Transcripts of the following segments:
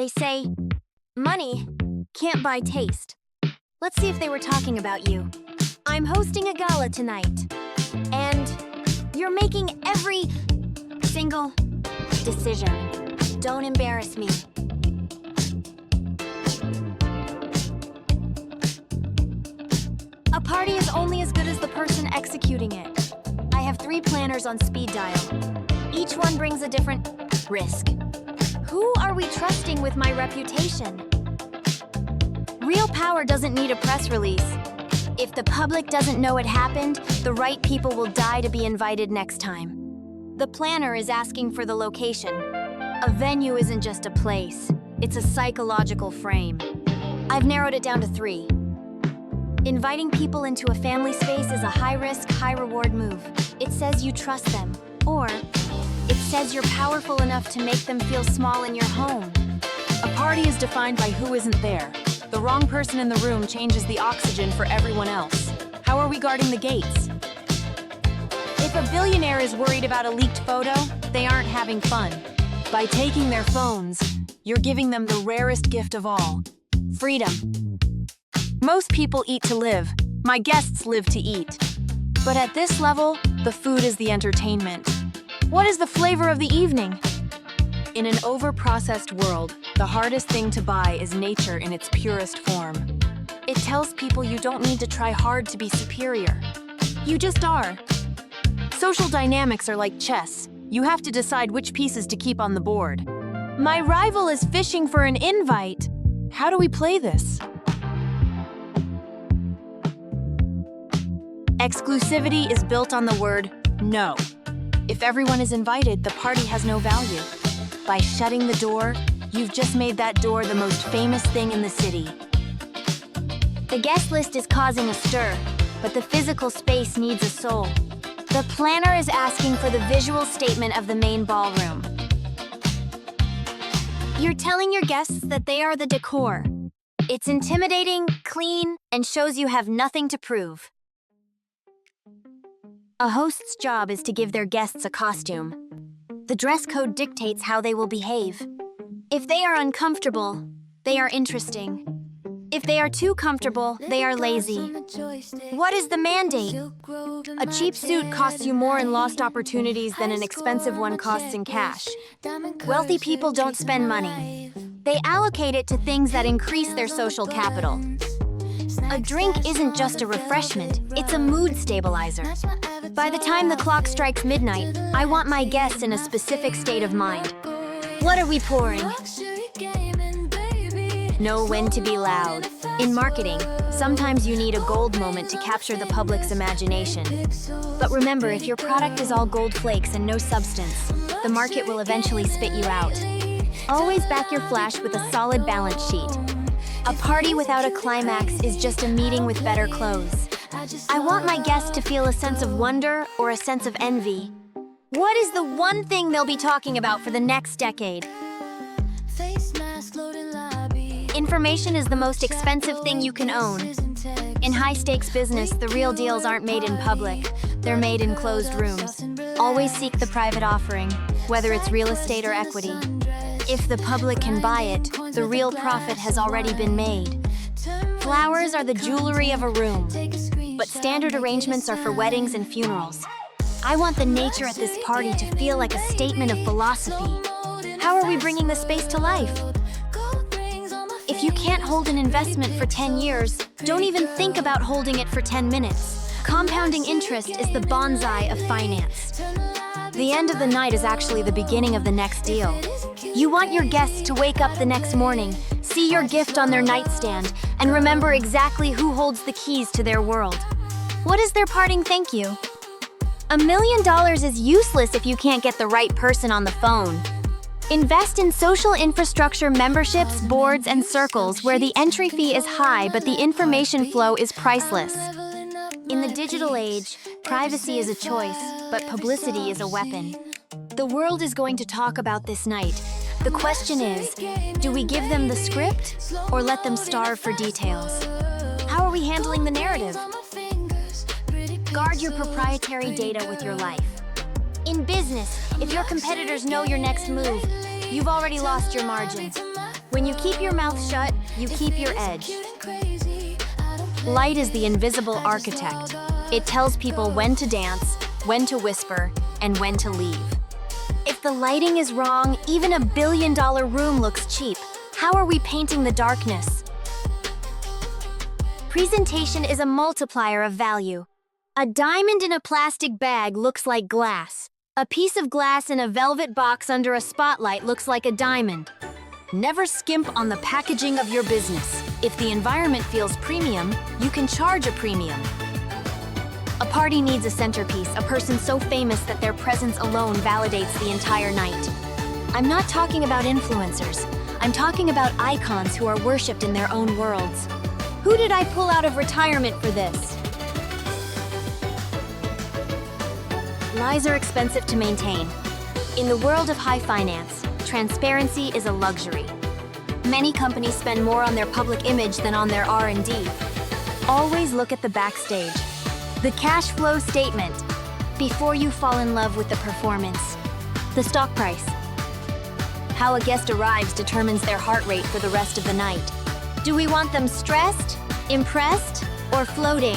They say, money can't buy taste. Let's see if they were talking about you. I'm hosting a gala tonight, and you're making every single decision. Don't embarrass me. A party is only as good as the person executing it. I have 3 planners on speed dial. Each one brings a different risk. Who are we trusting with my reputation? Real power doesn't need a press release. If the public doesn't know it happened, the right people will die to be invited next time. The planner is asking for the location. A venue isn't just a place, it's a psychological frame. I've narrowed it down to 3. Inviting people into a family space is a high-risk, high-reward move. It says you trust them, or it says you're powerful enough to make them feel small in your home. A party is defined by who isn't there. The wrong person in the room changes the oxygen for everyone else. How are we guarding the gates? If a billionaire is worried about a leaked photo, they aren't having fun. By taking their phones, you're giving them the rarest gift of all: freedom. Most people eat to live. My guests live to eat. But at this level, the food is the entertainment. What is the flavor of the evening? In an over-processed world, the hardest thing to buy is nature in its purest form. It tells people you don't need to try hard to be superior. You just are. Social dynamics are like chess. You have to decide which pieces to keep on the board. My rival is fishing for an invite. How do we play this? Exclusivity is built on the word no. If everyone is invited, the party has no value. By shutting the door, you've just made that door the most famous thing in the city. The guest list is causing a stir, but the physical space needs a soul. The planner is asking for the visual statement of the main ballroom. You're telling your guests that they are the decor. It's intimidating, clean, and shows you have nothing to prove. A host's job is to give their guests a costume. The dress code dictates how they will behave. If they are uncomfortable, they are interesting. If they are too comfortable, they are lazy. What is the mandate? A cheap suit costs you more in lost opportunities than an expensive one costs in cash. Wealthy people don't spend money. They allocate it to things that increase their social capital. A drink isn't just a refreshment, it's a mood stabilizer. By the time the clock strikes midnight, I want my guests in a specific state of mind. What are we pouring? Know when to be loud. In marketing, sometimes you need a gold moment to capture the public's imagination. But remember, if your product is all gold flakes and no substance, the market will eventually spit you out. Always back your flash with a solid balance sheet. A party without a climax is just a meeting with better clothes. I want my guests to feel a sense of wonder or a sense of envy. What is the one thing they'll be talking about for the next decade? Information is the most expensive thing you can own. In high-stakes business, the real deals aren't made in public. They're made in closed rooms. Always seek the private offering, whether it's real estate or equity. If the public can buy it, the real profit has already been made. Flowers are the jewelry of a room, but standard arrangements are for weddings and funerals. I want the nature at this party to feel like a statement of philosophy. How are we bringing the space to life? If you can't hold an investment for 10 years, don't even think about holding it for 10 minutes. Compounding interest is the bonsai of finance. The end of the night is actually the beginning of the next deal. You want your guests to wake up the next morning, see your gift on their nightstand, and remember exactly who holds the keys to their world. What is their parting thank you? $1 million is useless if you can't get the right person on the phone. Invest in social infrastructure memberships, boards, and circles where the entry fee is high but the information flow is priceless. In the digital age, privacy is a choice, but publicity is a weapon. The world is going to talk about this night. The question is, do we give them the script or let them starve for details? How are we handling the narrative? Guard your proprietary data with your life. In business, if your competitors know your next move, you've already lost your margin. When you keep your mouth shut, you keep your edge. Light is the invisible architect. It tells people when to dance, when to whisper, and when to leave. If the lighting is wrong, even a billion-dollar room looks cheap. How are we painting the darkness? Presentation is a multiplier of value. A diamond in a plastic bag looks like glass. A piece of glass in a velvet box under a spotlight looks like a diamond. Never skimp on the packaging of your business. If the environment feels premium, you can charge a premium. A party needs a centerpiece, a person so famous that their presence alone validates the entire night. I'm not talking about influencers. I'm talking about icons who are worshipped in their own worlds. Who did I pull out of retirement for this? Lies are expensive to maintain. In the world of high finance, transparency is a luxury. Many companies spend more on their public image than on their R&D. Always look at the backstage. The cash flow statement. Before you fall in love with the performance. The stock price. How a guest arrives determines their heart rate for the rest of the night. Do we want them stressed, impressed, or floating?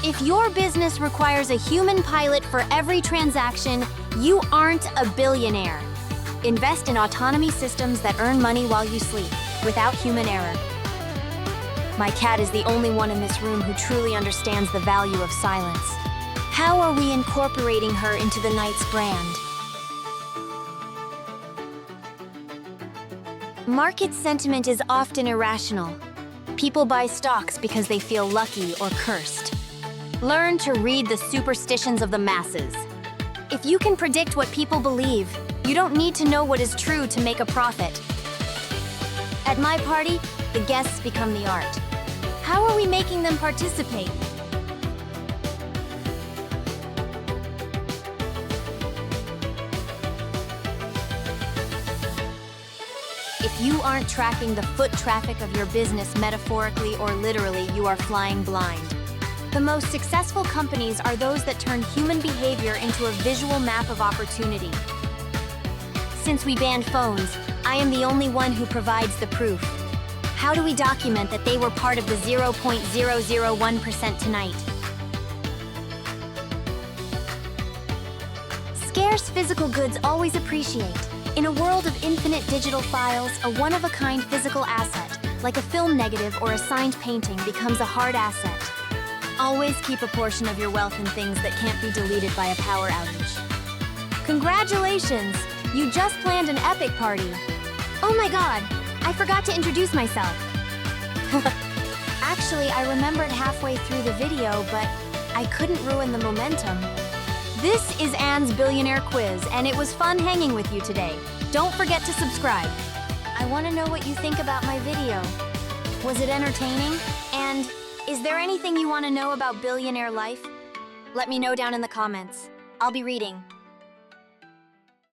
If your business requires a human pilot for every transaction, you aren't a billionaire. Invest in autonomy systems that earn money while you sleep, without human error. My cat is the only one in this room who truly understands the value of silence. How are we incorporating her into the night's brand? Market sentiment is often irrational. People buy stocks because they feel lucky or cursed. Learn to read the superstitions of the masses. If you can predict what people believe, you don't need to know what is true to make a profit. At my party, the guests become the art. How are we making them participate? If you aren't tracking the foot traffic of your business metaphorically or literally, you are flying blind. The most successful companies are those that turn human behavior into a visual map of opportunity. Since we banned phones, I am the only one who provides the proof. How do we document that they were part of the 0.001% tonight? Scarce physical goods always appreciate. In a world of infinite digital files, a one-of-a-kind physical asset, like a film negative or a signed painting, becomes a hard asset. Always keep a portion of your wealth in things that can't be deleted by a power outage. Congratulations! You just planned an epic party. Oh my god, I forgot to introduce myself. Actually, I remembered halfway through the video, but I couldn't ruin the momentum. This is Anne's Billionaire Quiz, and it was fun hanging with you today. Don't forget to subscribe. I want to know what you think about my video. Was it entertaining? And is there anything you want to know about billionaire life? Let me know down in the comments. I'll be reading.